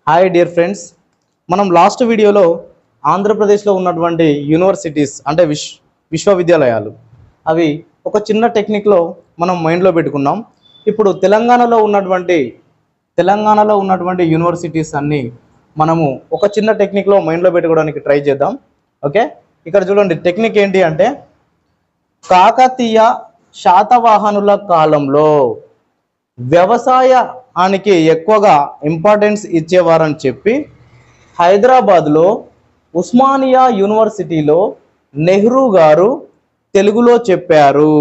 Hi dear friends, మనం last వీడియోలో ఆంధ్రప్రదేశ్లో ఉన్నటువంటి యూనివర్సిటీస్ అంటే విశ్వవిద్యాలయాలు అవి ఒక చిన్న టెక్నిక్లో మనం మైండ్లో పెట్టుకున్నాం. ఇప్పుడు తెలంగాణలో ఉన్నటువంటి యూనివర్సిటీస్ అన్నీ మనము ఒక చిన్న టెక్నిక్లో మైండ్లో పెట్టుకోవడానికి ట్రై చేద్దాం. ఓకే, ఇక్కడ చూడండి, టెక్నిక్ ఏంటి అంటే కాకతీయ శాతవాహనుల కాలంలో వ్యవసాయానికి ఎక్కువగా ఇంపార్టెన్స్ ఇచ్చేవారని చెప్పి హైదరాబాద్లో ఉస్మానియా యూనివర్సిటీలో నెహ్రూ గారు తెలుగులో చెప్పారు.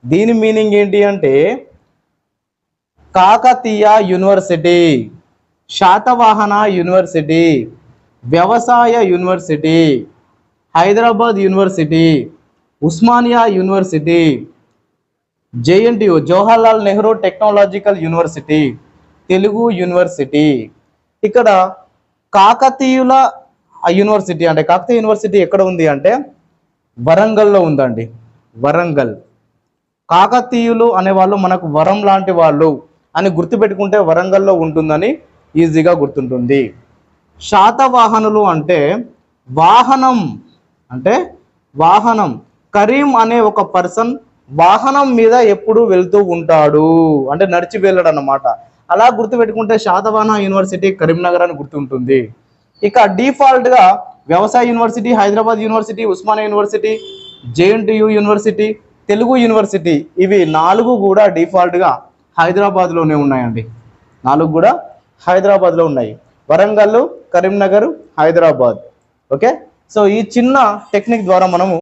దీని మీనింగ్ ఏంటి అంటే కాకతీయ యూనివర్సిటీ, శాతవాహన యూనివర్సిటీ, వ్యవసాయ university, Hyderabad university, Osmania university, JNTU Jawaharlal Nehru technological university, Telugu university. ఇక్కడ కాకతీయుల యూనివర్సిటీ అంటే కాకతీయ యూనివర్సిటీ ఎక్కడ ఉంది అంటే వరంగల్లో ఉందండి. వరంగల్. కాకతీయులు అనేవాళ్ళు మనకు వరం లాంటి వాళ్ళు అని గుర్తుపెట్టుకుంటే వరంగల్లో ఉంటుందని ఈజీగా గుర్తుంటుంది. శాతవాహనులు అంటే వాహనం. కరీం అనే ఒక పర్సన్ వాహనం మీద ఎప్పుడు వెళ్తూ ఉంటాడు అంటే నడిచి వెళ్ళడు అన్నమాట. అలా గుర్తుపెట్టుకుంటే శాతవాహన యూనివర్సిటీ కరీంనగర్ అని గుర్తుంటుంది. ఇక డిఫాల్ట్గా వ్యవసాయ university, Hyderabad university, Osmania university, JNTU university, Telugu university, ఇవి 4 కూడా డిఫాల్ట్గా హైదరాబాద్లోనే ఉన్నాయండి. 4 కూడా హైదరాబాద్లో ఉన్నాయి. వరంగల్, కరీంనగర్, హైదరాబాద్. ఓకే, సో ఈ చిన్న టెక్నిక్ ద్వారా మనము